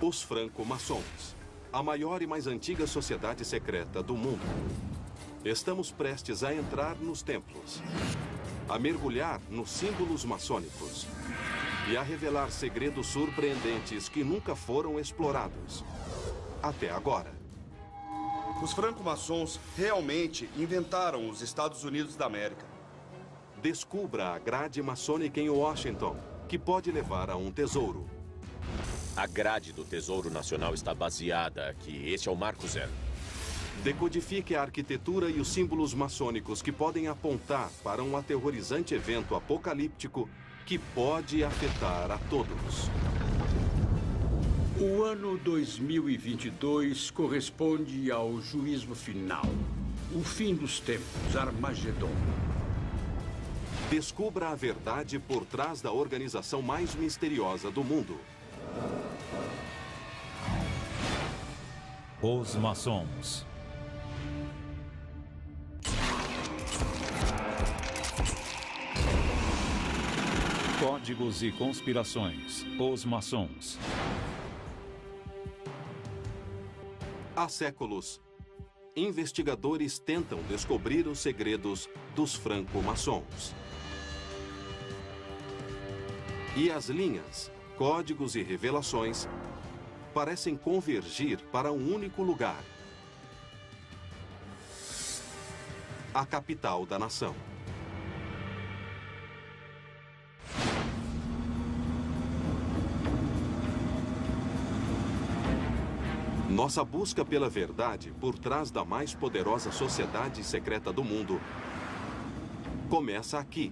Os franco-maçons, a maior e mais antiga sociedade secreta do mundo. Estamos prestes a entrar nos templos, a mergulhar nos símbolos maçônicos e a revelar segredos surpreendentes que nunca foram explorados até agora. Os franco-maçons realmente inventaram os Estados Unidos da América. Descubra a grade maçônica em Washington, que pode levar a um tesouro. A grade do Tesouro Nacional está baseada aqui. Este é o Marco Zero. Decodifique a arquitetura e os símbolos maçônicos que podem apontar para um aterrorizante evento apocalíptico que pode afetar a todos. O ano 2022 corresponde ao juízo final. O fim dos tempos, Armagedon. Descubra a verdade por trás da organização mais misteriosa do mundo. Os maçons. Códigos e conspirações. Os maçons. Há séculos, investigadores tentam descobrir os segredos dos franco-maçons. E as linhas, códigos e revelações parecem convergir para um único lugar: a capital da nação. Nossa busca pela verdade por trás da mais poderosa sociedade secreta do mundo começa aqui,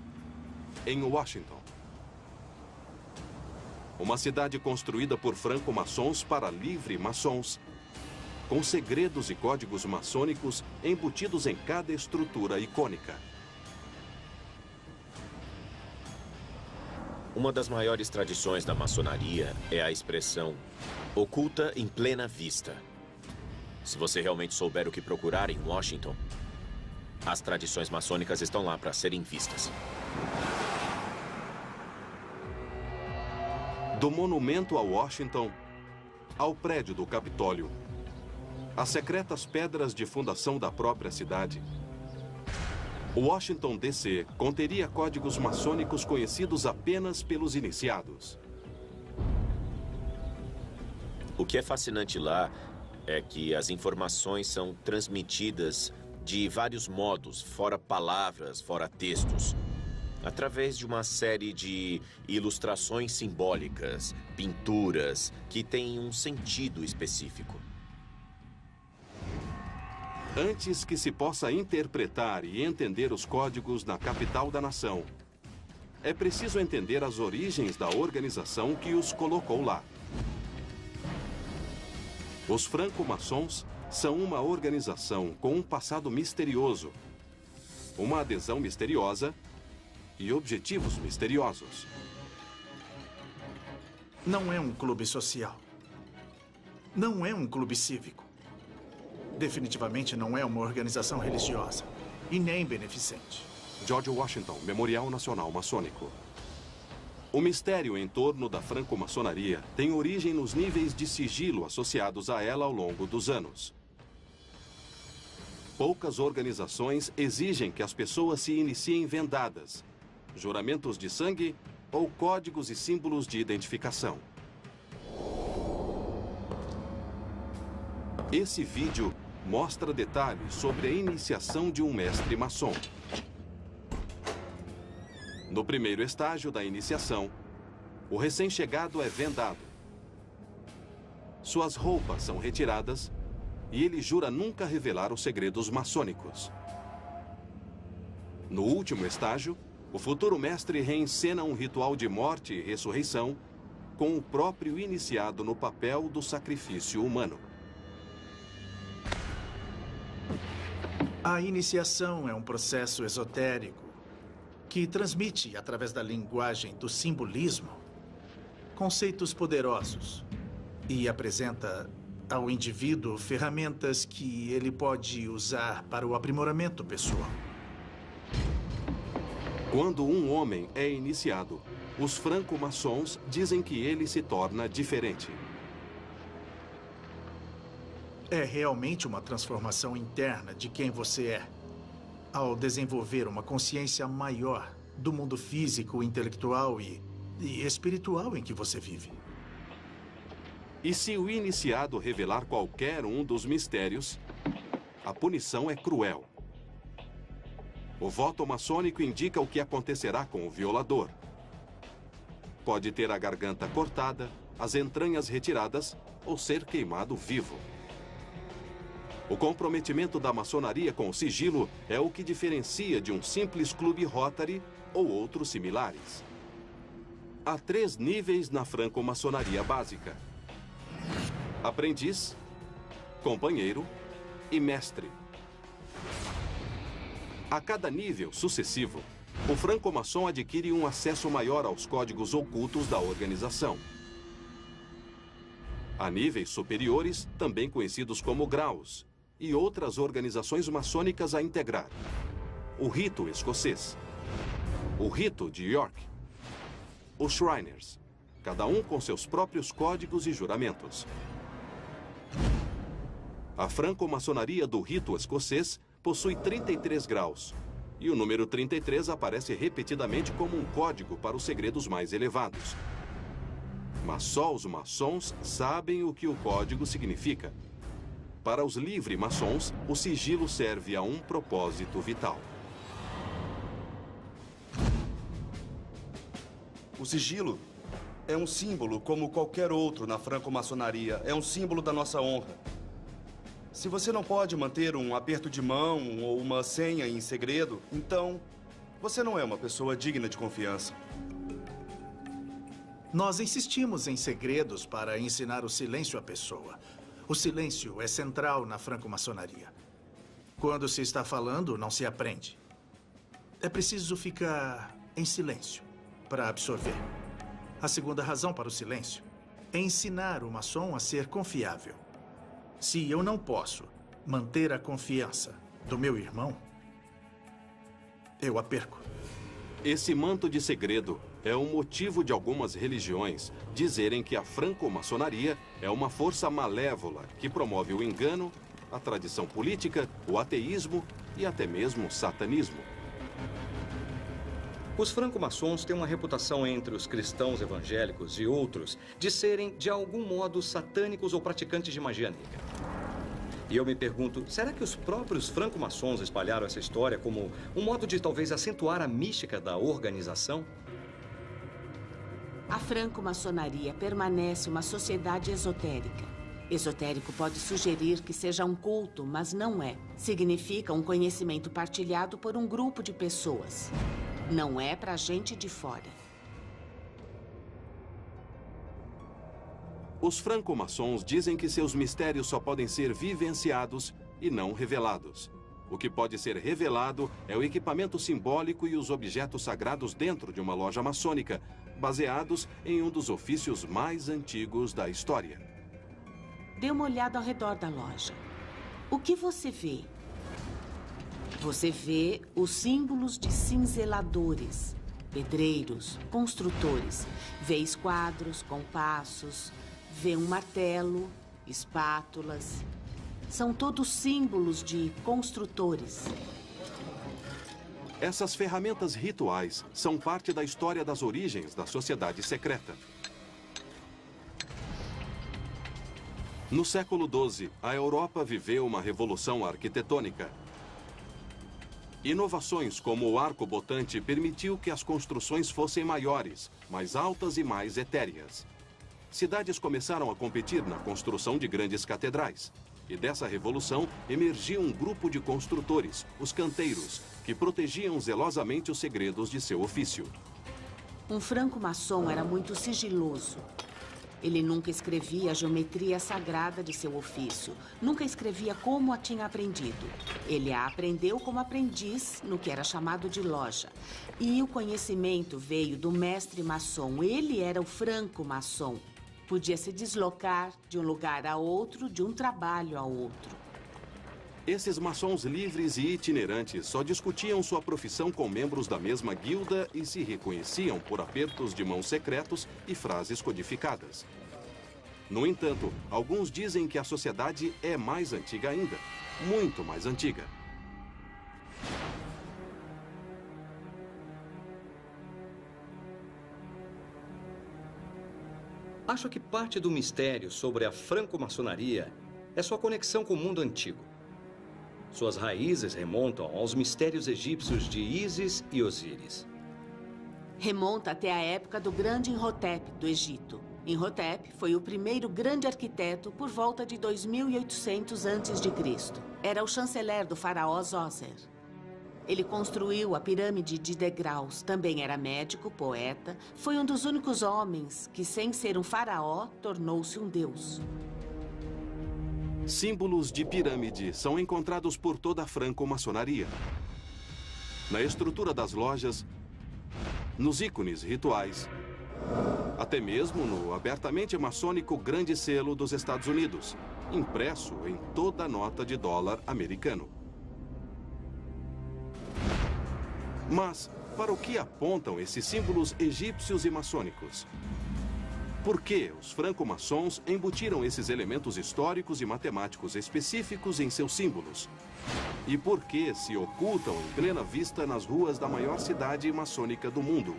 em Washington. Uma cidade construída por franco-maçons para livre-maçons, com segredos e códigos maçônicos embutidos em cada estrutura icônica. Uma das maiores tradições da maçonaria é a expressão oculta em plena vista. Se você realmente souber o que procurar em Washington, as tradições maçônicas estão lá para serem vistas. Do monumento a Washington ao prédio do Capitólio, as secretas pedras de fundação da própria cidade, Washington, D.C. conteria códigos maçônicos conhecidos apenas pelos iniciados. O que é fascinante lá é que as informações são transmitidas de vários modos, fora palavras, fora textos, através de uma série de ilustrações simbólicas, pinturas, que têm um sentido específico. Antes que se possa interpretar e entender os códigos na capital da nação, é preciso entender as origens da organização que os colocou lá. Os franco-maçons são uma organização com um passado misterioso, uma adesão misteriosa e objetivos misteriosos. Não é um clube social. Não é um clube cívico. Definitivamente não é uma organização religiosa e nem beneficente. George Washington, Memorial Nacional Maçônico. O mistério em torno da franco-maçonaria tem origem nos níveis de sigilo associados a ela ao longo dos anos. Poucas organizações exigem que as pessoas se iniciem vendadas, juramentos de sangue ou códigos e símbolos de identificação. Esse vídeo mostra detalhes sobre a iniciação de um mestre maçom. No primeiro estágio da iniciação, o recém-chegado é vendado. Suas roupas são retiradas e ele jura nunca revelar os segredos maçônicos. No último estágio, o futuro mestre reencena um ritual de morte e ressurreição com o próprio iniciado no papel do sacrifício humano. A iniciação é um processo esotérico que transmite, através da linguagem do simbolismo, conceitos poderosos e apresenta ao indivíduo ferramentas que ele pode usar para o aprimoramento pessoal. Quando um homem é iniciado, os franco-maçons dizem que ele se torna diferente. é realmente uma transformação interna de quem você é, ao desenvolver uma consciência maior do mundo físico, intelectual e espiritual em que você vive. E se o iniciado revelar qualquer um dos mistérios, a punição é cruel. O voto maçônico indica o que acontecerá com o violador. Pode ter a garganta cortada, as entranhas retiradas ou ser queimado vivo. O comprometimento da maçonaria com o sigilo é o que diferencia de um simples clube Rotary ou outros similares. Há 3 níveis na franco-maçonaria básica: aprendiz, companheiro e mestre. A cada nível sucessivo, o franco-maçom adquire um acesso maior aos códigos ocultos da organização. Há níveis superiores, também conhecidos como graus, e outras organizações maçônicas a integrar: o rito escocês, o rito de York, os Shriners, cada um com seus próprios códigos e juramentos. A franco-maçonaria do rito escocês possui 33 graus, e o número 33 aparece repetidamente como um código para os segredos mais elevados. Mas só os maçons sabem o que o código significa. Para os livre-maçons, o sigilo serve a um propósito vital. O sigilo é um símbolo como qualquer outro na franco-maçonaria. É um símbolo da nossa honra. Se você não pode manter um aperto de mão ou uma senha em segredo, então você não é uma pessoa digna de confiança. Nós insistimos em segredos para ensinar o silêncio à pessoa. O silêncio é central na franco-maçonaria. Quando se está falando, não se aprende. É preciso ficar em silêncio para absorver. A segunda razão para o silêncio é ensinar o maçom a ser confiável. Se eu não posso manter a confiança do meu irmão, eu a perco. Esse manto de segredo é o motivo de algumas religiões dizerem que a franco-maçonaria é uma força malévola que promove o engano, a tradição política, o ateísmo e até mesmo o satanismo. Os franco-maçons têm uma reputação entre os cristãos evangélicos e outros de serem, de algum modo, satânicos ou praticantes de magia negra. E eu me pergunto, será que os próprios franco-maçons espalharam essa história como um modo de talvez acentuar a mística da organização? A franco-maçonaria permanece uma sociedade esotérica. Esotérico pode sugerir que seja um culto, mas não é. Significa um conhecimento partilhado por um grupo de pessoas. Não é para gente de fora. Os franco-maçons dizem que seus mistérios só podem ser vivenciados e não revelados. O que pode ser revelado é o equipamento simbólico e os objetos sagrados dentro de uma loja maçônica, baseados em um dos ofícios mais antigos da história. Dê uma olhada ao redor da loja. O que você vê? Você vê os símbolos de cinzeladores, pedreiros, construtores. Vê esquadros, compassos, vê um martelo, espátulas. São todos símbolos de construtores. Essas ferramentas rituais são parte da história das origens da sociedade secreta. No século XII, a Europa viveu uma revolução arquitetônica. Inovações como o arco botante permitiu que as construções fossem maiores, mais altas e mais etéreas. Cidades começaram a competir na construção de grandes catedrais. E dessa revolução emergiu um grupo de construtores, os canteiros, que protegiam zelosamente os segredos de seu ofício. Um franco-maçom era muito sigiloso. Ele nunca escrevia a geometria sagrada de seu ofício. Nunca escrevia como a tinha aprendido. Ele a aprendeu como aprendiz no que era chamado de loja. E o conhecimento veio do mestre maçom. Ele era o franco-maçom. Podia se deslocar de um lugar a outro, de um trabalho a outro. Esses maçons livres e itinerantes só discutiam sua profissão com membros da mesma guilda e se reconheciam por apertos de mão secretos e frases codificadas. No entanto, alguns dizem que a sociedade é mais antiga ainda, muito mais antiga. Acho que parte do mistério sobre a franco-maçonaria é sua conexão com o mundo antigo. Suas raízes remontam aos mistérios egípcios de Ísis e Osíris. Remonta até a época do grande Imhotep, do Egito. Imhotep foi o primeiro grande arquiteto por volta de 2800 a.C. Era o chanceler do faraó Djoser. Ele construiu a pirâmide de degraus. Também era médico, poeta. Foi um dos únicos homens que, sem ser um faraó, tornou-se um deus. Símbolos de pirâmide são encontrados por toda a franco-maçonaria. Na estrutura das lojas, nos ícones rituais, até mesmo no abertamente maçônico Grande Selo dos Estados Unidos, impresso em toda a nota de dólar americano. Mas, para o que apontam esses símbolos egípcios e maçônicos? Por que os franco-maçons embutiram esses elementos históricos e matemáticos específicos em seus símbolos? E por que se ocultam em plena vista nas ruas da maior cidade maçônica do mundo?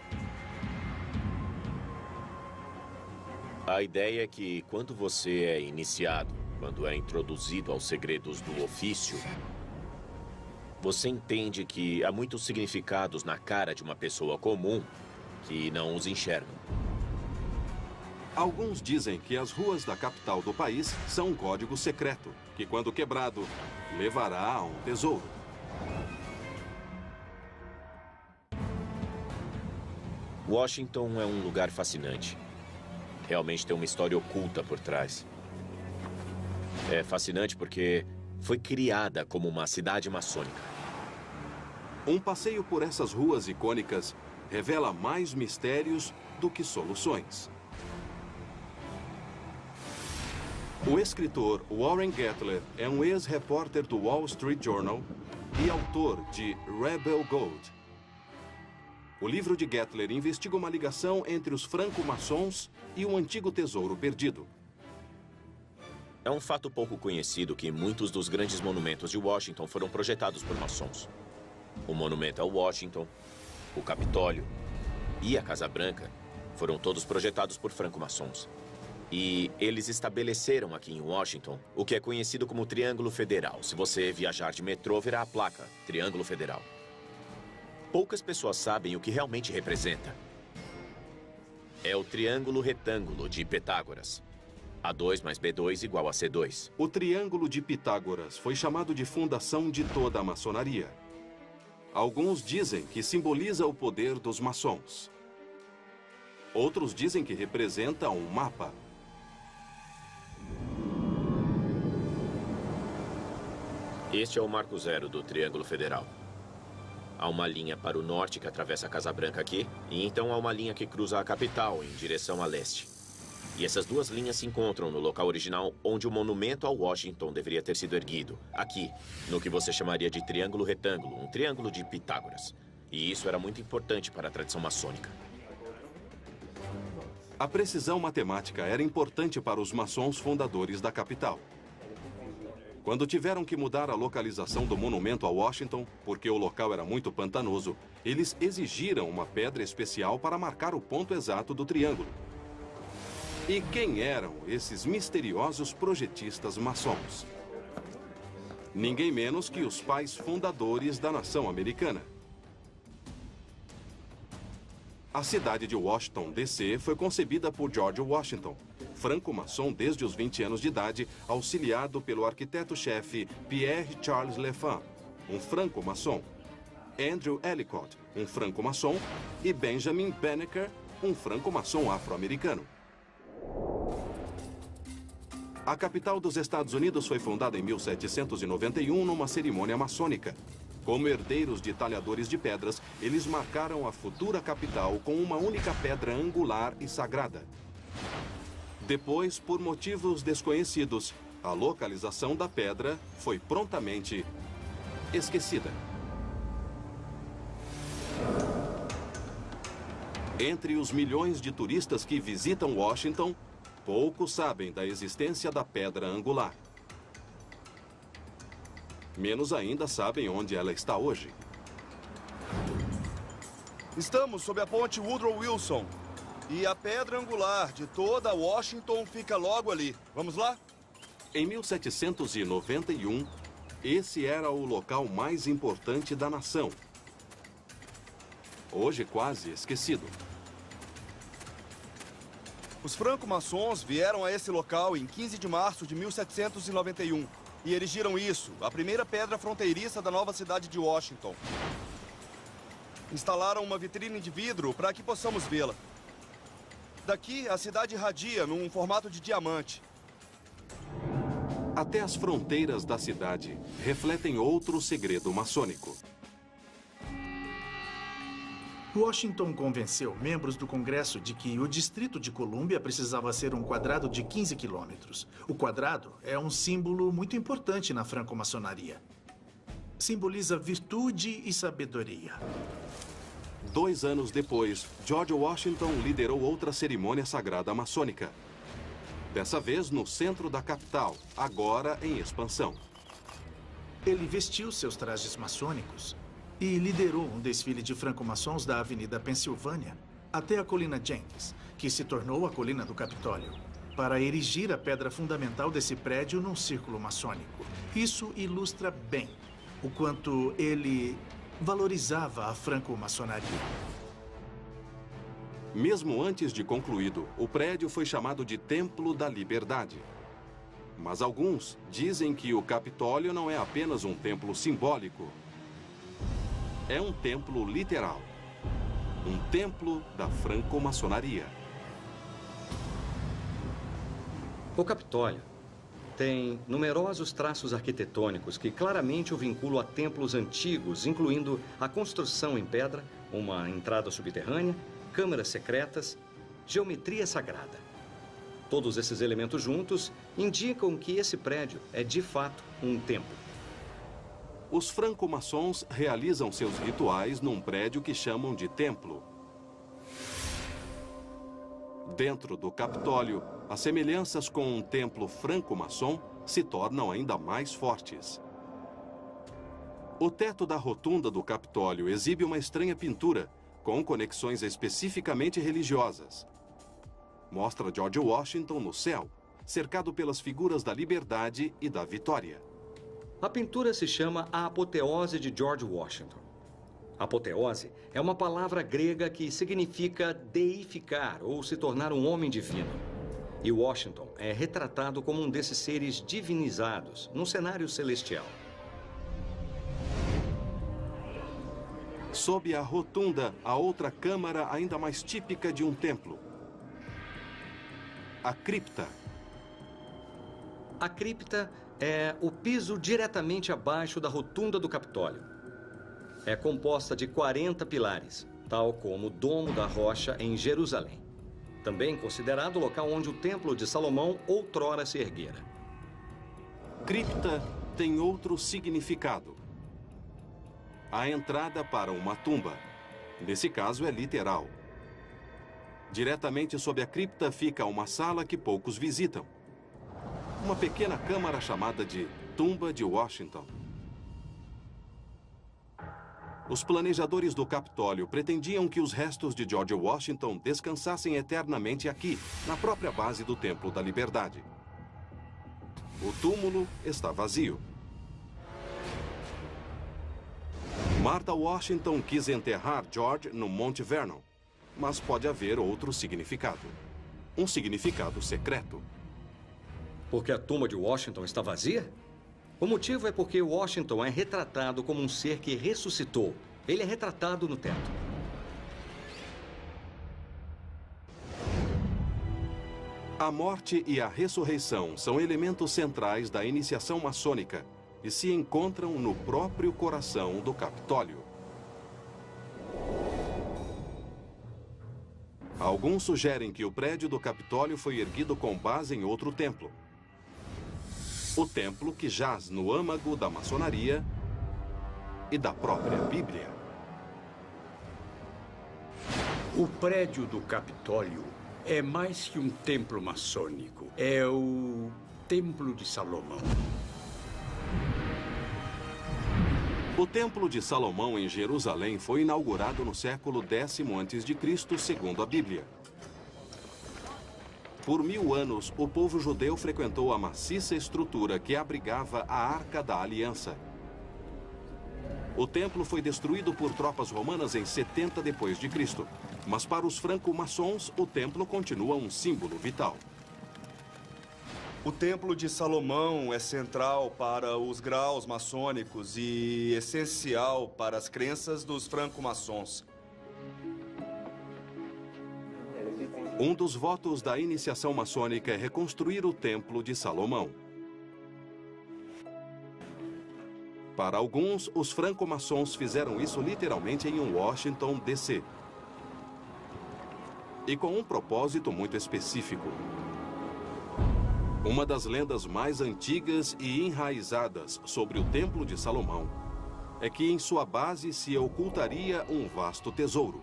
A ideia é que quando você é iniciado, quando é introduzido aos segredos do ofício, você entende que há muitos significados na cara de uma pessoa comum que não os enxergam. Alguns dizem que as ruas da capital do país são um código secreto, que quando quebrado, levará a um tesouro. Washington é um lugar fascinante. Realmente tem uma história oculta por trás. É fascinante porque foi criada como uma cidade maçônica. Um passeio por essas ruas icônicas revela mais mistérios do que soluções. O escritor Warren Gettler é um ex-repórter do Wall Street Journal e autor de Rebel Gold. O livro de Gettler investiga uma ligação entre os franco-maçons e um antigo tesouro perdido. É um fato pouco conhecido que muitos dos grandes monumentos de Washington foram projetados por maçons. O monumento ao Washington, o Capitólio e a Casa Branca foram todos projetados por franco-maçons. E eles estabeleceram aqui em Washington o que é conhecido como Triângulo Federal. Se você viajar de metrô, verá a placa Triângulo Federal. Poucas pessoas sabem o que realmente representa. É o triângulo retângulo de Pitágoras. A2 mais B2 igual a C2. O Triângulo de Pitágoras foi chamado de fundação de toda a maçonaria. Alguns dizem que simboliza o poder dos maçons. Outros dizem que representa um mapa. Este é o marco zero do Triângulo Federal. Há uma linha para o norte que atravessa a Casa Branca aqui, e então há uma linha que cruza a capital em direção a leste. E essas duas linhas se encontram no local original onde o monumento ao Washington deveria ter sido erguido. Aqui, no que você chamaria de triângulo retângulo, um triângulo de Pitágoras. E isso era muito importante para a tradição maçônica. A precisão matemática era importante para os maçons fundadores da capital. Quando tiveram que mudar a localização do monumento a Washington, porque o local era muito pantanoso, eles exigiram uma pedra especial para marcar o ponto exato do triângulo. E quem eram esses misteriosos projetistas maçons? Ninguém menos que os pais fundadores da nação americana. A cidade de Washington, D.C., foi concebida por George Washington, franco-maçom desde os 20 anos de idade, auxiliado pelo arquiteto-chefe Pierre Charles L'Enfant, um franco-maçom, Andrew Ellicott, um franco-maçom, e Benjamin Banneker, um franco-maçom afro-americano. A capital dos Estados Unidos foi fundada em 1791 numa cerimônia maçônica. Como herdeiros de talhadores de pedras, eles marcaram a futura capital com uma única pedra angular e sagrada. Depois, por motivos desconhecidos, a localização da pedra foi prontamente esquecida. Entre os milhões de turistas que visitam Washington, Poucos sabem da existência da pedra angular. Menos ainda sabem onde ela está hoje. Estamos sob a ponte Woodrow Wilson. E a pedra angular de toda Washington fica logo ali. Vamos lá? Em 1791, esse era o local mais importante da nação. Hoje quase esquecido. Os franco-maçons vieram a esse local em 15 de março de 1791 e erigiram isso, a primeira pedra fronteiriça da nova cidade de Washington. Instalaram uma vitrine de vidro para que possamos vê-la. Daqui, a cidade irradia num formato de diamante. Até as fronteiras da cidade refletem outro segredo maçônico. Washington convenceu membros do Congresso de que o Distrito de Colômbia precisava ser um quadrado de 15 quilômetros. O quadrado é um símbolo muito importante na franco-maçonaria. Simboliza virtude e sabedoria. 2 anos depois, George Washington liderou outra cerimônia sagrada maçônica. Dessa vez no centro da capital, agora em expansão. Ele vestiu seus trajes maçônicos e liderou um desfile de franco-maçons da Avenida Pensilvânia até a Colina Jenkins, que se tornou a Colina do Capitólio, para erigir a pedra fundamental desse prédio num círculo maçônico. Isso ilustra bem o quanto ele valorizava a franco-maçonaria. Mesmo antes de concluído, o prédio foi chamado de Templo da Liberdade. Mas alguns dizem que o Capitólio não é apenas um templo simbólico. É um templo literal. Um templo da franco-maçonaria. O Capitólio tem numerosos traços arquitetônicos que claramente o vinculam a templos antigos, incluindo a construção em pedra, uma entrada subterrânea, câmaras secretas, geometria sagrada. Todos esses elementos juntos indicam que esse prédio é, de fato, um templo. Os franco-maçons realizam seus rituais num prédio que chamam de templo. Dentro do Capitólio, as semelhanças com um templo franco-maçom se tornam ainda mais fortes. O teto da rotunda do Capitólio exibe uma estranha pintura, com conexões especificamente religiosas. Mostra George Washington no céu, cercado pelas figuras da liberdade e da vitória. A pintura se chama A Apoteose de George Washington. Apoteose é uma palavra grega que significa deificar ou se tornar um homem divino. E Washington é retratado como um desses seres divinizados num cenário celestial. Sob a rotunda, há outra câmara ainda mais típica de um templo. A cripta. A cripta é o piso diretamente abaixo da rotunda do Capitólio. É composta de 40 pilares, tal como o Domo da Rocha em Jerusalém. Também considerado o local onde o Templo de Salomão outrora se erguera. Cripta tem outro significado. A entrada para uma tumba. Nesse caso é literal. Diretamente sob a cripta fica uma sala que poucos visitam. Uma pequena câmara chamada de Tumba de Washington. Os planejadores do Capitólio pretendiam que os restos de George Washington descansassem eternamente aqui, na própria base do Templo da Liberdade. O túmulo está vazio. Martha Washington quis enterrar George no Monte Vernon, mas pode haver outro significado. Um significado secreto. Porque a tumba de Washington está vazia? O motivo é porque Washington é retratado como um ser que ressuscitou. Ele é retratado no teto. A morte e a ressurreição são elementos centrais da iniciação maçônica e se encontram no próprio coração do Capitólio. Alguns sugerem que o prédio do Capitólio foi erguido com base em outro templo. O templo que jaz no âmago da maçonaria e da própria Bíblia. O prédio do Capitólio é mais que um templo maçônico. É o Templo de Salomão. O Templo de Salomão em Jerusalém foi inaugurado no século X a.C., segundo a Bíblia. Por 1000 anos, o povo judeu frequentou a maciça estrutura que abrigava a Arca da Aliança. O templo foi destruído por tropas romanas em 70 d.C., mas para os franco-maçons, o templo continua um símbolo vital. O Templo de Salomão é central para os graus maçônicos e essencial para as crenças dos franco-maçons. Um dos votos da iniciação maçônica é reconstruir o Templo de Salomão. Para alguns, os franco-maçons fizeram isso literalmente em Washington, D.C. E com um propósito muito específico. Uma das lendas mais antigas e enraizadas sobre o Templo de Salomão é que em sua base se ocultaria um vasto tesouro.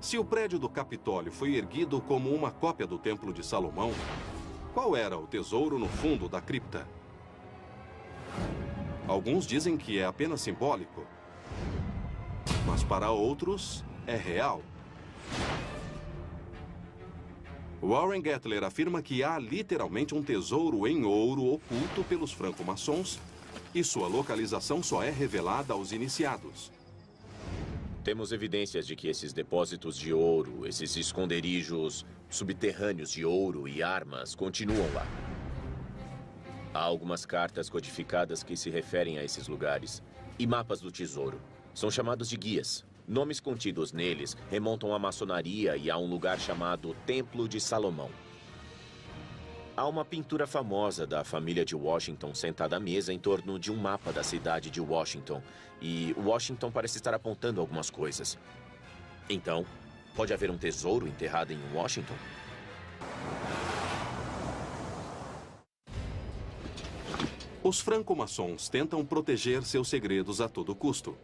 Se o prédio do Capitólio foi erguido como uma cópia do Templo de Salomão, qual era o tesouro no fundo da cripta? Alguns dizem que é apenas simbólico, mas para outros é real. Warren Gettler afirma que há literalmente um tesouro em ouro oculto pelos franco-maçons e sua localização só é revelada aos iniciados. Temos evidências de que esses depósitos de ouro, esses esconderijos subterrâneos de ouro e armas continuam lá. Há algumas cartas codificadas que se referem a esses lugares e mapas do tesouro. São chamados de guias. Nomes contidos neles remontam à maçonaria e a um lugar chamado Templo de Salomão. Há uma pintura famosa da família de Washington sentada à mesa em torno de um mapa da cidade de Washington. E Washington parece estar apontando algumas coisas. Então, pode haver um tesouro enterrado em Washington? Os franco-maçons tentam proteger seus segredos a todo custo.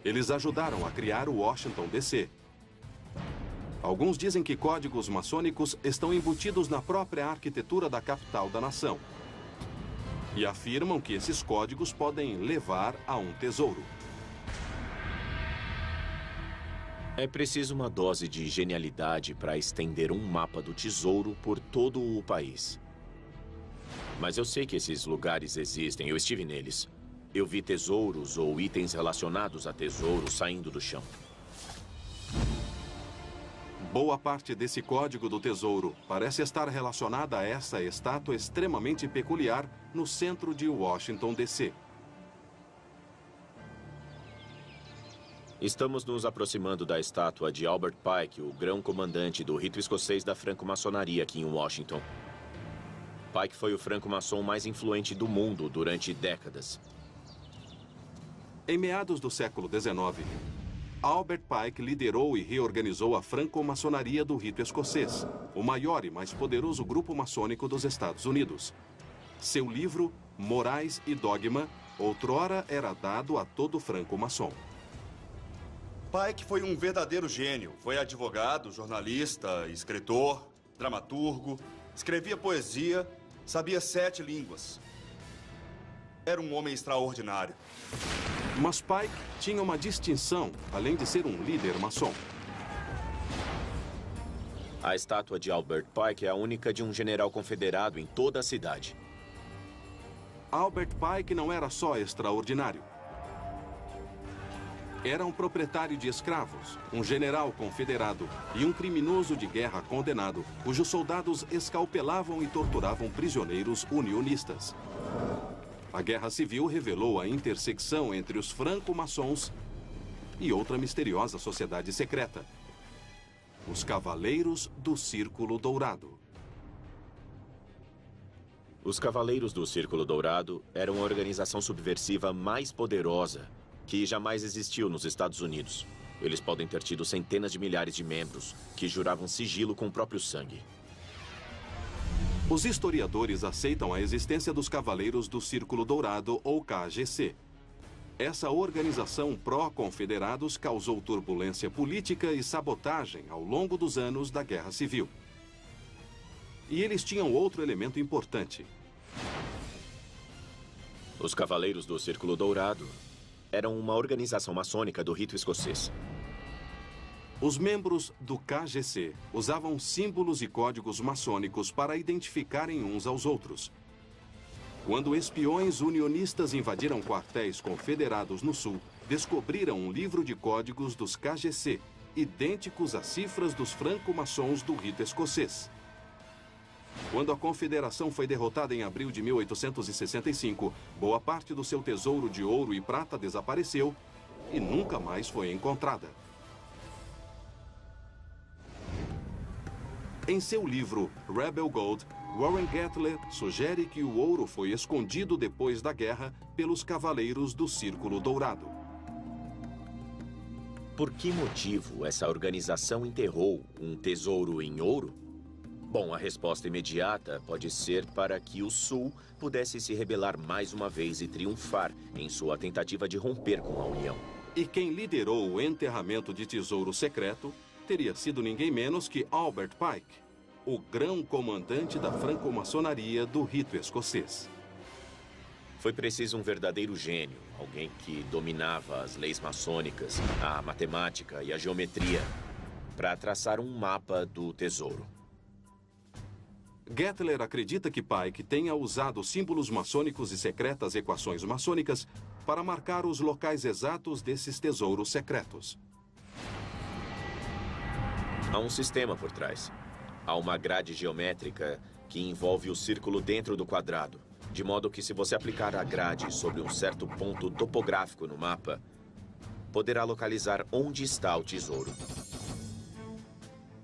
Eles ajudaram a criar o Washington, D.C. Alguns dizem que códigos maçônicos estão embutidos na própria arquitetura da capital da nação. E afirmam que esses códigos podem levar a um tesouro. É preciso uma dose de genialidade para estender um mapa do tesouro por todo o país. Mas eu sei que esses lugares existem, eu estive neles. Eu vi tesouros ou itens relacionados a tesouros saindo do chão. Boa parte desse código do tesouro parece estar relacionada a essa estátua extremamente peculiar no centro de Washington, D.C. Estamos nos aproximando da estátua de Albert Pike, o grão-comandante do rito escocês da franco-maçonaria aqui em Washington. Pike foi o franco-maçom mais influente do mundo durante décadas. Em meados do século XIX, Albert Pike liderou e reorganizou a franco-maçonaria do rito escocês, o maior e mais poderoso grupo maçônico dos Estados Unidos. Seu livro, Morais e Dogma, outrora era dado a todo franco-maçom. Pike foi um verdadeiro gênio. Foi advogado, jornalista, escritor, dramaturgo, escrevia poesia, sabia 7 línguas. Era um homem extraordinário. Mas Pike tinha uma distinção, além de ser um líder maçom. A estátua de Albert Pike é a única de um general confederado em toda a cidade. Albert Pike não era só extraordinário. Era um proprietário de escravos, um general confederado e um criminoso de guerra condenado, cujos soldados escalpelavam e torturavam prisioneiros unionistas. A Guerra Civil revelou a intersecção entre os franco-maçons e outra misteriosa sociedade secreta, os Cavaleiros do Círculo Dourado. Os Cavaleiros do Círculo Dourado eram a organização subversiva mais poderosa que jamais existiu nos Estados Unidos. Eles podem ter tido centenas de milhares de membros que juravam sigilo com o próprio sangue. Os historiadores aceitam a existência dos Cavaleiros do Círculo Dourado, ou KGC. Essa organização pró-confederados causou turbulência política e sabotagem ao longo dos anos da Guerra Civil. E eles tinham outro elemento importante. Os Cavaleiros do Círculo Dourado eram uma organização maçônica do rito escocês. Os membros do KGC usavam símbolos e códigos maçônicos para identificarem uns aos outros. Quando espiões unionistas invadiram quartéis confederados no sul, descobriram um livro de códigos dos KGC, idênticos às cifras dos franco-maçons do rito escocês. Quando a Confederação foi derrotada em abril de 1865, boa parte do seu tesouro de ouro e prata desapareceu e nunca mais foi encontrada. Em seu livro Rebel Gold, Warren Gatler sugere que o ouro foi escondido depois da guerra pelos Cavaleiros do Círculo Dourado. Por que motivo essa organização enterrou um tesouro em ouro? Bom, a resposta imediata pode ser para que o Sul pudesse se rebelar mais uma vez e triunfar em sua tentativa de romper com a União. E quem liderou o enterramento de tesouro secreto teria sido ninguém menos que Albert Pike, o grão-comandante da franco-maçonaria do rito escocês. Foi preciso um verdadeiro gênio, alguém que dominava as leis maçônicas, a matemática e a geometria, para traçar um mapa do tesouro. Gatler acredita que Pike tenha usado símbolos maçônicos e secretas equações maçônicas para marcar os locais exatos desses tesouros secretos. Há um sistema por trás. Há uma grade geométrica que envolve o círculo dentro do quadrado, de modo que se você aplicar a grade sobre um certo ponto topográfico no mapa, poderá localizar onde está o tesouro.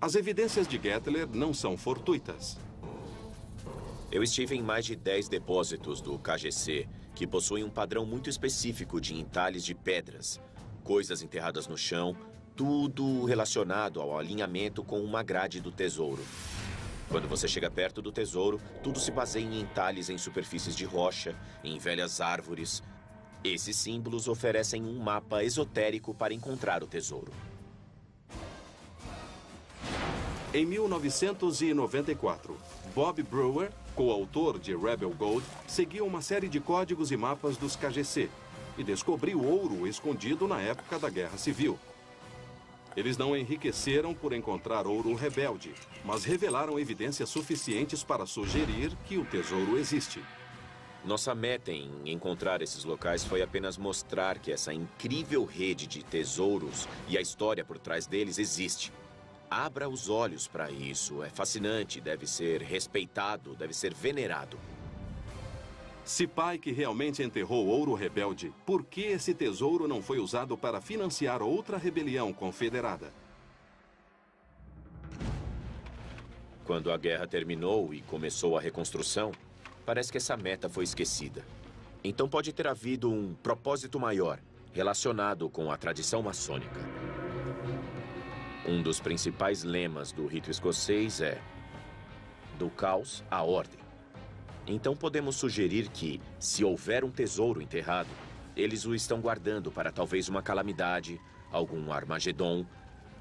As evidências de Gatler não são fortuitas. Eu estive em mais de 10 depósitos do KGC, que possuem um padrão muito específico de entalhes de pedras, coisas enterradas no chão, tudo relacionado ao alinhamento com uma grade do tesouro. Quando você chega perto do tesouro, tudo se baseia em entalhes em superfícies de rocha, em velhas árvores. Esses símbolos oferecem um mapa esotérico para encontrar o tesouro. Em 1994, Bob Brewer, coautor de Rebel Gold, seguiu uma série de códigos e mapas dos KGC e descobriu ouro escondido na época da Guerra Civil. Eles não enriqueceram por encontrar ouro rebelde, mas revelaram evidências suficientes para sugerir que o tesouro existe. Nossa meta em encontrar esses locais foi apenas mostrar que essa incrível rede de tesouros e a história por trás deles existe. Abra os olhos para isso. É fascinante, deve ser respeitado, deve ser venerado. Se Pike realmente enterrou ouro rebelde, por que esse tesouro não foi usado para financiar outra rebelião confederada? Quando a guerra terminou e começou a reconstrução, parece que essa meta foi esquecida. Então pode ter havido um propósito maior, relacionado com a tradição maçônica. Um dos principais lemas do rito escocês é: do caos à ordem. Então podemos sugerir que, se houver um tesouro enterrado, eles o estão guardando para talvez uma calamidade, algum Armagedon,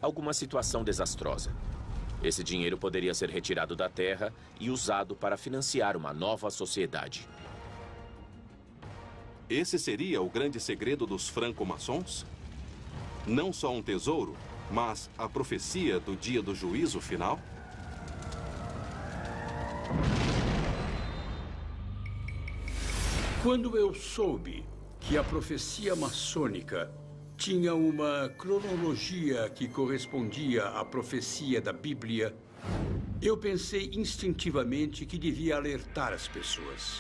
alguma situação desastrosa. Esse dinheiro poderia ser retirado da terra e usado para financiar uma nova sociedade. Esse seria o grande segredo dos franco-maçons? Não só um tesouro, mas a profecia do dia do juízo final? Quando eu soube que a profecia maçônica tinha uma cronologia que correspondia à profecia da Bíblia, eu pensei instintivamente que devia alertar as pessoas.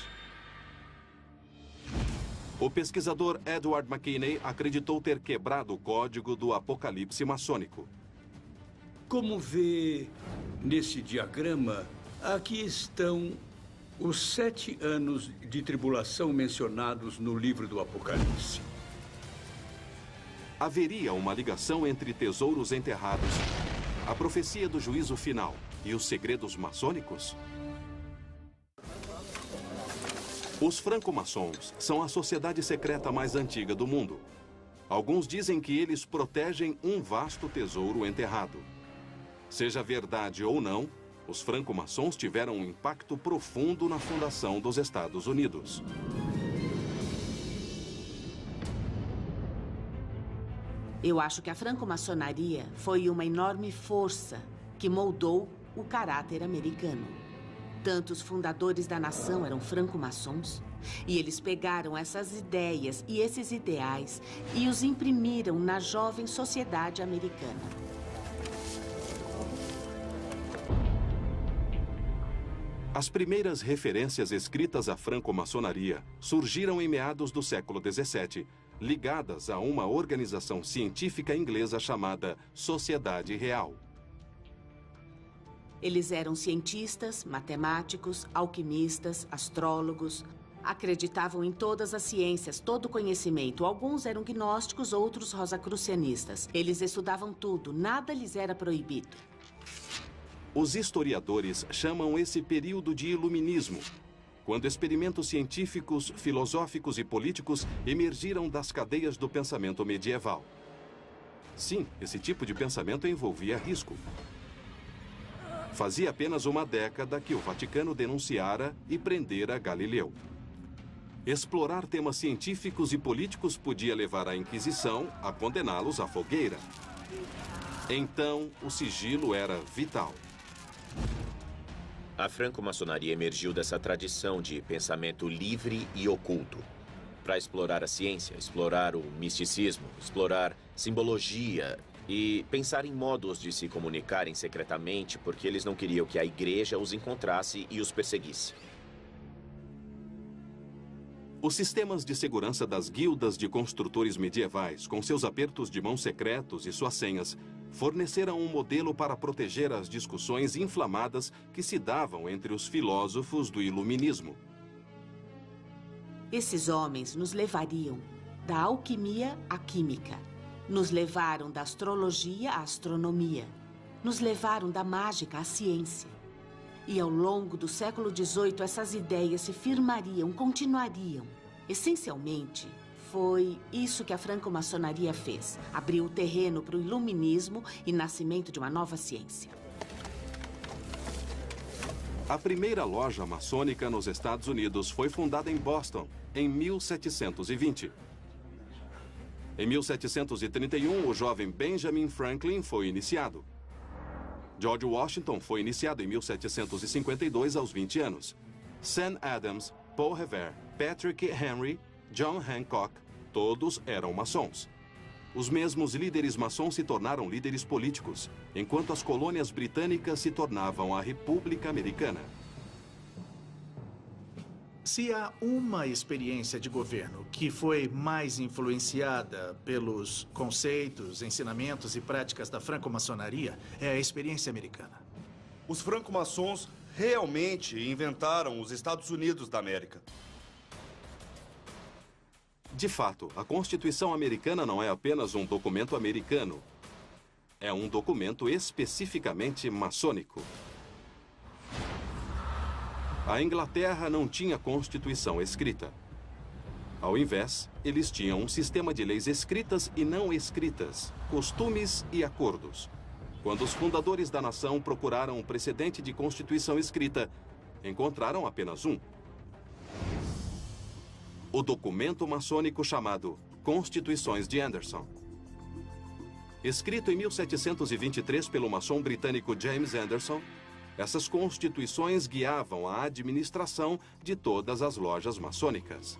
O pesquisador Edward McKinney acreditou ter quebrado o código do Apocalipse maçônico. Como vê nesse diagrama, aqui estão os 7 anos de tribulação mencionados no livro do Apocalipse. Haveria uma ligação entre tesouros enterrados, a profecia do juízo final e os segredos maçônicos? Os franco-maçons são a sociedade secreta mais antiga do mundo. Alguns dizem que eles protegem um vasto tesouro enterrado. Seja verdade ou não, os franco-maçons tiveram um impacto profundo na fundação dos Estados Unidos. Eu acho que a franco-maçonaria foi uma enorme força que moldou o caráter americano. Tanto os fundadores da nação eram franco-maçons, e eles pegaram essas ideias e esses ideais e os imprimiram na jovem sociedade americana. As primeiras referências escritas à franco-maçonaria surgiram em meados do século XVII, ligadas a uma organização científica inglesa chamada Sociedade Real. Eles eram cientistas, matemáticos, alquimistas, astrólogos. Acreditavam em todas as ciências, todo o conhecimento. Alguns eram gnósticos, outros rosacrucianistas. Eles estudavam tudo, nada lhes era proibido. Os historiadores chamam esse período de iluminismo, quando experimentos científicos, filosóficos e políticos emergiram das cadeias do pensamento medieval. Sim, esse tipo de pensamento envolvia risco. Fazia apenas uma década que o Vaticano denunciara e prendera Galileu. Explorar temas científicos e políticos podia levar a Inquisição a condená-los à fogueira. Então, o sigilo era vital. A franco-maçonaria emergiu dessa tradição de pensamento livre e oculto, para explorar a ciência, explorar o misticismo, explorar simbologia e pensar em modos de se comunicarem secretamente, porque eles não queriam que a igreja os encontrasse e os perseguisse. Os sistemas de segurança das guildas de construtores medievais, com seus apertos de mão secretos e suas senhas, forneceram um modelo para proteger as discussões inflamadas que se davam entre os filósofos do iluminismo. Esses homens nos levariam da alquimia à química. Nos levaram da astrologia à astronomia. Nos levaram da mágica à ciência. E ao longo do século XVIII, essas ideias se firmariam, continuariam. Essencialmente, foi isso que a franco-maçonaria fez. Abriu o terreno para o iluminismo e nascimento de uma nova ciência. A primeira loja maçônica nos Estados Unidos foi fundada em Boston, em 1720. Em 1731, o jovem Benjamin Franklin foi iniciado. George Washington foi iniciado em 1752 aos 20 anos. Sam Adams, Paul Revere, Patrick Henry, John Hancock, todos eram maçons. Os mesmos líderes maçons se tornaram líderes políticos, enquanto as colônias britânicas se tornavam a República Americana. Se há uma experiência de governo que foi mais influenciada pelos conceitos, ensinamentos e práticas da franco-maçonaria, é a experiência americana. Os franco-maçons realmente inventaram os Estados Unidos da América. De fato, a Constituição Americana não é apenas um documento americano. É um documento especificamente maçônico. A Inglaterra não tinha Constituição escrita. Ao invés, eles tinham um sistema de leis escritas e não escritas, costumes e acordos. Quando os fundadores da nação procuraram um precedente de Constituição escrita, encontraram apenas um. O documento maçônico chamado Constituições de Anderson. Escrito em 1723 pelo maçom britânico James Anderson, essas constituições guiavam a administração de todas as lojas maçônicas.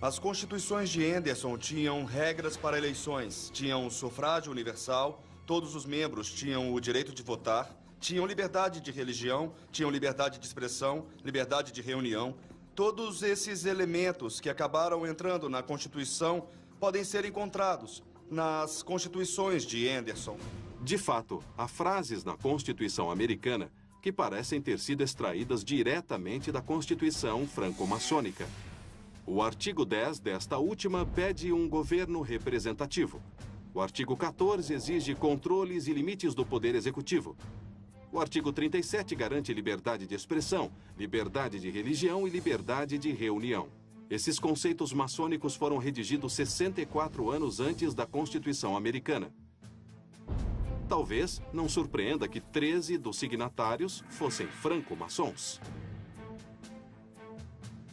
As constituições de Anderson tinham regras para eleições, tinham sufrágio universal, todos os membros tinham o direito de votar, tinham liberdade de religião, tinham liberdade de expressão, liberdade de reunião. Todos esses elementos que acabaram entrando na Constituição podem ser encontrados nas constituições de Anderson. De fato, há frases na Constituição americana que parecem ter sido extraídas diretamente da Constituição franco-maçônica. O artigo 10 desta última pede um governo representativo. O artigo 14 exige controles e limites do poder executivo. O artigo 37 garante liberdade de expressão, liberdade de religião e liberdade de reunião. Esses conceitos maçônicos foram redigidos 64 anos antes da Constituição Americana. Talvez não surpreenda que 13 dos signatários fossem franco-maçons.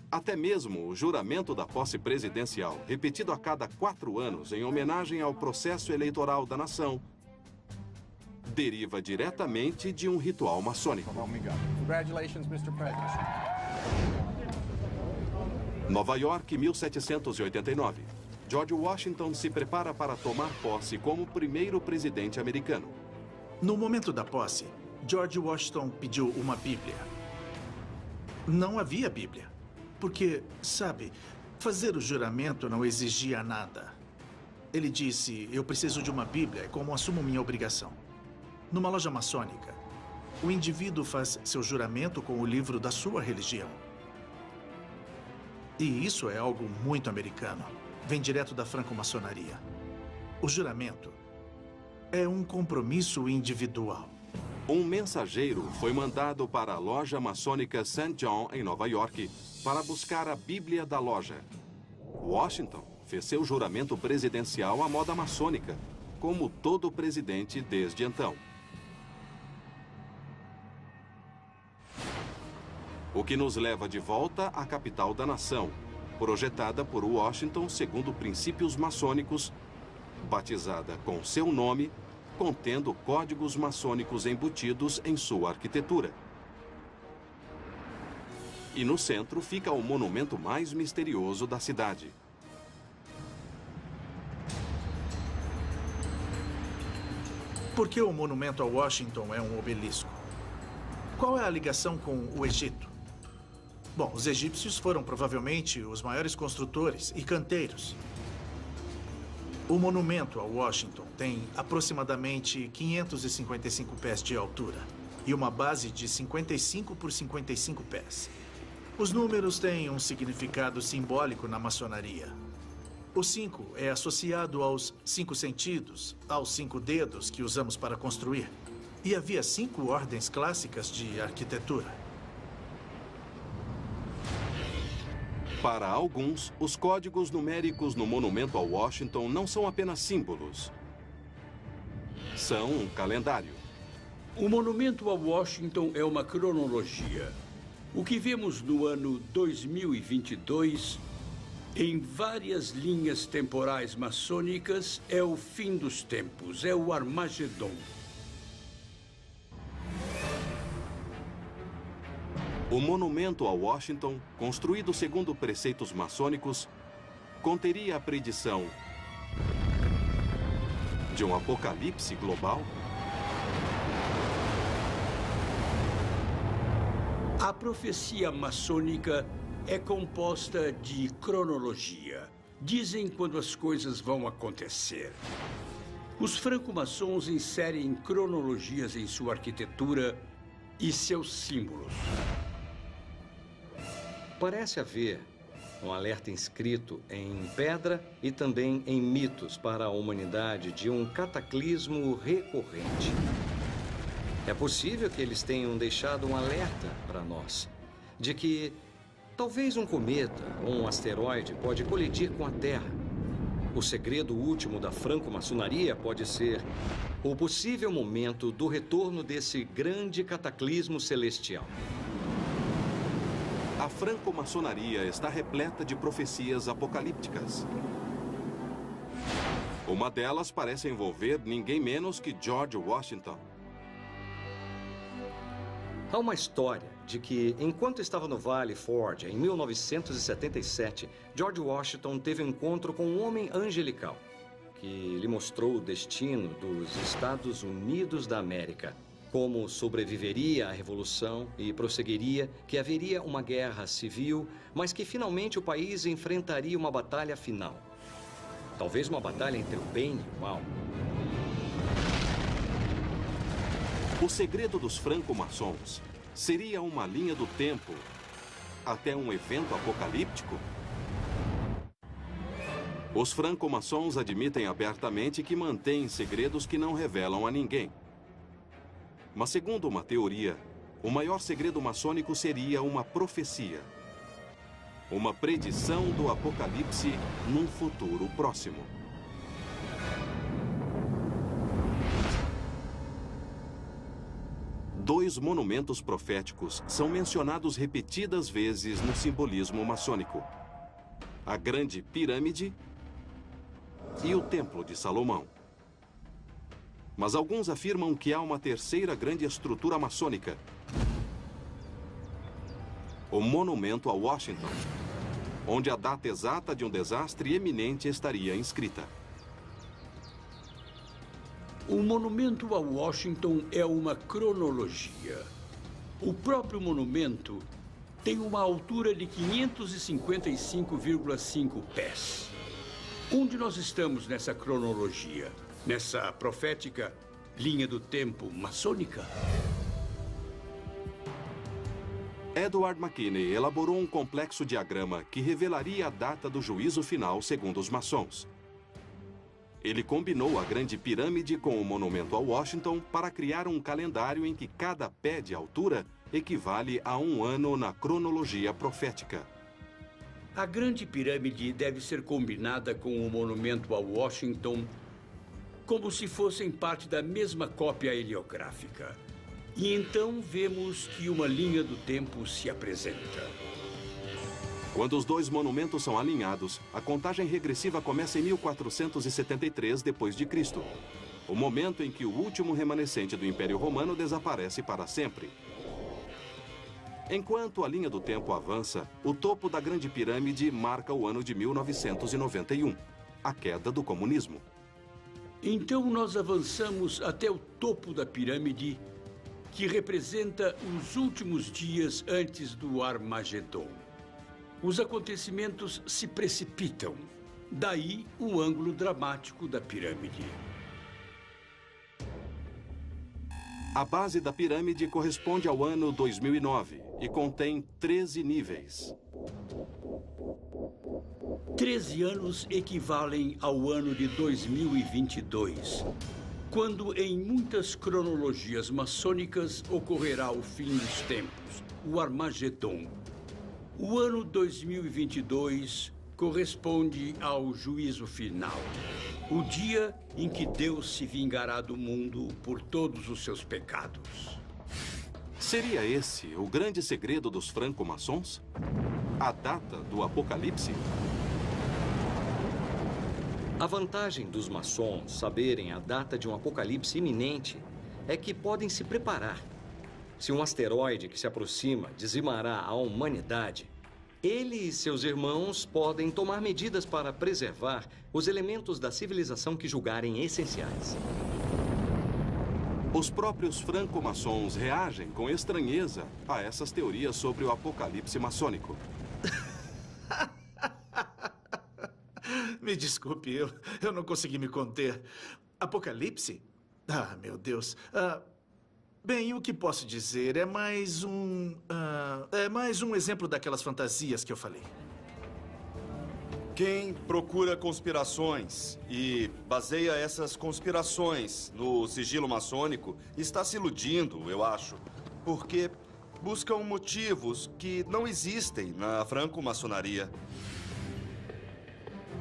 Até mesmo o juramento da posse presidencial, repetido a cada 4 anos em homenagem ao processo eleitoral da nação, deriva diretamente de um ritual maçônico. Congratulations, Mr. President. Nova York, 1789. George Washington se prepara para tomar posse como primeiro presidente americano. No momento da posse, George Washington pediu uma Bíblia. Não havia Bíblia. Porque, sabe, fazer o juramento não exigia nada. Ele disse, eu preciso de uma Bíblia, é como assumo minha obrigação. Numa loja maçônica, o indivíduo faz seu juramento com o livro da sua religião. E isso é algo muito americano. Vem direto da franco-maçonaria. O juramento é um compromisso individual. Um mensageiro foi mandado para a loja maçônica St. John, em Nova York, para buscar a Bíblia da loja. Washington fez seu juramento presidencial à moda maçônica, como todo presidente desde então. O que nos leva de volta à capital da nação, projetada por Washington segundo princípios maçônicos, batizada com seu nome, contendo códigos maçônicos embutidos em sua arquitetura. E no centro fica o monumento mais misterioso da cidade. Por que o monumento a Washington é um obelisco? Qual é a ligação com o Egito? Bom, os egípcios foram provavelmente os maiores construtores e canteiros. O monumento a Washington tem aproximadamente 555 pés de altura e uma base de 55 por 55 pés. Os números têm um significado simbólico na maçonaria. O 5 é associado aos 5 sentidos, aos 5 dedos que usamos para construir. E havia 5 ordens clássicas de arquitetura. Para alguns, os códigos numéricos no monumento a Washington não são apenas símbolos. São um calendário. O monumento a Washington é uma cronologia. O que vemos no ano 2022, em várias linhas temporais maçônicas, é o fim dos tempos, é o Armagedon. O monumento a Washington, construído segundo preceitos maçônicos, conteria a predição de um apocalipse global? A profecia maçônica é composta de cronologia. Dizem quando as coisas vão acontecer. Os franco-maçons inserem cronologias em sua arquitetura e seus símbolos. Parece haver um alerta inscrito em pedra e também em mitos para a humanidade de um cataclismo recorrente. É possível que eles tenham deixado um alerta para nós de que talvez um cometa ou um asteroide pode colidir com a Terra. O segredo último da franco-maçonaria pode ser o possível momento do retorno desse grande cataclismo celestial. A franco-maçonaria está repleta de profecias apocalípticas. Uma delas parece envolver ninguém menos que George Washington. Há uma história de que, enquanto estava no Vale Forge, em 1977, George Washington teve um encontro com um homem angelical que lhe mostrou o destino dos Estados Unidos da América, como sobreviveria à Revolução e prosseguiria, que haveria uma guerra civil, mas que finalmente o país enfrentaria uma batalha final. Talvez uma batalha entre o bem e o mal. O segredo dos franco-maçons seria uma linha do tempo até um evento apocalíptico? Os franco-maçons admitem abertamente que mantêm segredos que não revelam a ninguém. Mas segundo uma teoria, o maior segredo maçônico seria uma profecia. Uma predição do apocalipse num futuro próximo. Dois monumentos proféticos são mencionados repetidas vezes no simbolismo maçônico: a Grande Pirâmide e o Templo de Salomão. Mas alguns afirmam que há uma terceira grande estrutura maçônica: o Monumento a Washington, onde a data exata de um desastre eminente estaria inscrita. O monumento a Washington é uma cronologia. O próprio monumento tem uma altura de 555,5 pés. Onde nós estamos nessa cronologia? Nessa profética linha do tempo maçônica? Edward McKinney elaborou um complexo diagrama que revelaria a data do juízo final segundo os maçons. Ele combinou a Grande Pirâmide com o Monumento a Washington para criar um calendário em que cada pé de altura equivale a um ano na cronologia profética. A Grande Pirâmide deve ser combinada com o Monumento a Washington como se fossem parte da mesma cópia heliográfica. E então vemos que uma linha do tempo se apresenta. Quando os dois monumentos são alinhados, a contagem regressiva começa em 1473 d.C., o momento em que o último remanescente do Império Romano desaparece para sempre. Enquanto a linha do tempo avança, o topo da Grande Pirâmide marca o ano de 1991, a queda do comunismo. Então nós avançamos até o topo da pirâmide, que representa os últimos dias antes do Armagedon. Os acontecimentos se precipitam. Daí o ângulo dramático da pirâmide. A base da pirâmide corresponde ao ano 2009 e contém 13 níveis. 13 anos equivalem ao ano de 2022, quando em muitas cronologias maçônicas ocorrerá o fim dos tempos, o Armagedon. O ano 2022 corresponde ao juízo final, o dia em que Deus se vingará do mundo por todos os seus pecados. Seria esse o grande segredo dos franco-maçons? A data do apocalipse? A vantagem dos maçons saberem a data de um apocalipse iminente é que podem se preparar. Se um asteroide que se aproxima dizimará a humanidade, ele e seus irmãos podem tomar medidas para preservar os elementos da civilização que julgarem essenciais. Os próprios franco-maçons reagem com estranheza a essas teorias sobre o apocalipse maçônico. Me desculpe, eu não consegui me conter. Apocalipse? Ah, meu Deus. Bem, o que posso dizer? É mais um exemplo daquelas fantasias que eu falei. Quem procura conspirações e baseia essas conspirações no sigilo maçônico está se iludindo, eu acho, porque buscam motivos que não existem na franco-maçonaria.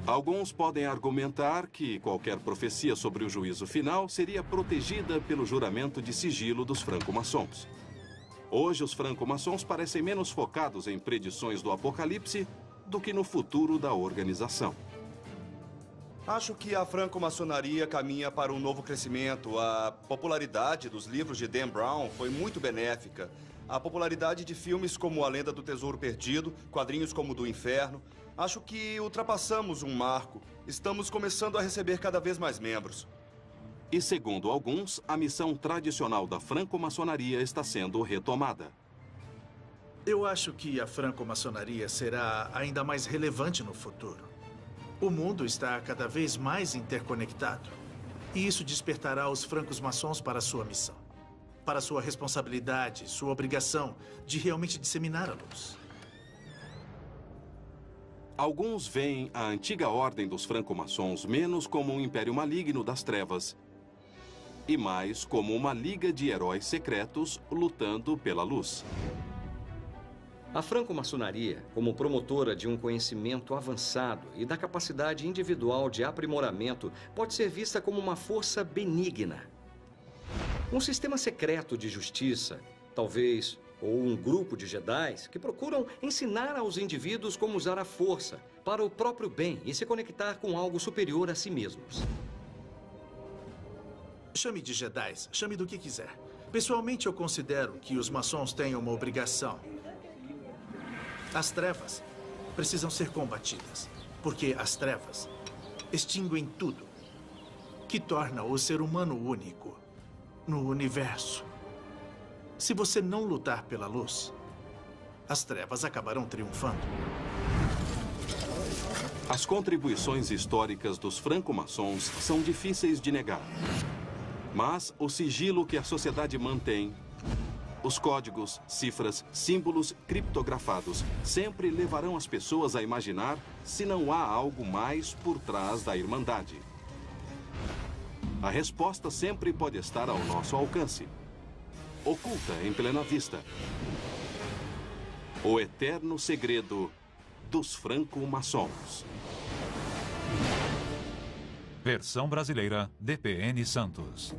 Alguns podem argumentar que qualquer profecia sobre o juízo final seria protegida pelo juramento de sigilo dos franco-maçons. Hoje, os franco-maçons parecem menos focados em predições do apocalipse do que no futuro da organização. Acho que a franco-maçonaria caminha para um novo crescimento. A popularidade dos livros de Dan Brown foi muito benéfica. A popularidade de filmes como A Lenda do Tesouro Perdido, quadrinhos como o do Inferno. Acho que ultrapassamos um marco. Estamos começando a receber cada vez mais membros. E segundo alguns, a missão tradicional da franco-maçonaria está sendo retomada. Eu acho que a franco-maçonaria será ainda mais relevante no futuro. O mundo está cada vez mais interconectado. E isso despertará os francos-maçons para a sua missão. Para sua responsabilidade, sua obrigação de realmente disseminar a luz. Alguns veem a antiga ordem dos franco-maçons menos como um império maligno das trevas e mais como uma liga de heróis secretos lutando pela luz. A franco-maçonaria, como promotora de um conhecimento avançado e da capacidade individual de aprimoramento, pode ser vista como uma força benigna. Um sistema secreto de justiça, talvez, ou um grupo de jedis que procuram ensinar aos indivíduos como usar a força para o próprio bem e se conectar com algo superior a si mesmos. Chame de jedis, chame do que quiser. Pessoalmente, eu considero que os maçons têm uma obrigação. As trevas precisam ser combatidas, porque as trevas extinguem tudo que torna o ser humano único no universo. Se você não lutar pela luz, as trevas acabarão triunfando. As contribuições históricas dos franco-maçons são difíceis de negar. Mas o sigilo que a sociedade mantém, os códigos, cifras, símbolos criptografados sempre levarão as pessoas a imaginar se não há algo mais por trás da Irmandade. A resposta sempre pode estar ao nosso alcance, oculta em plena vista. O eterno segredo dos franco-maçons. Versão brasileira, DPN Santos.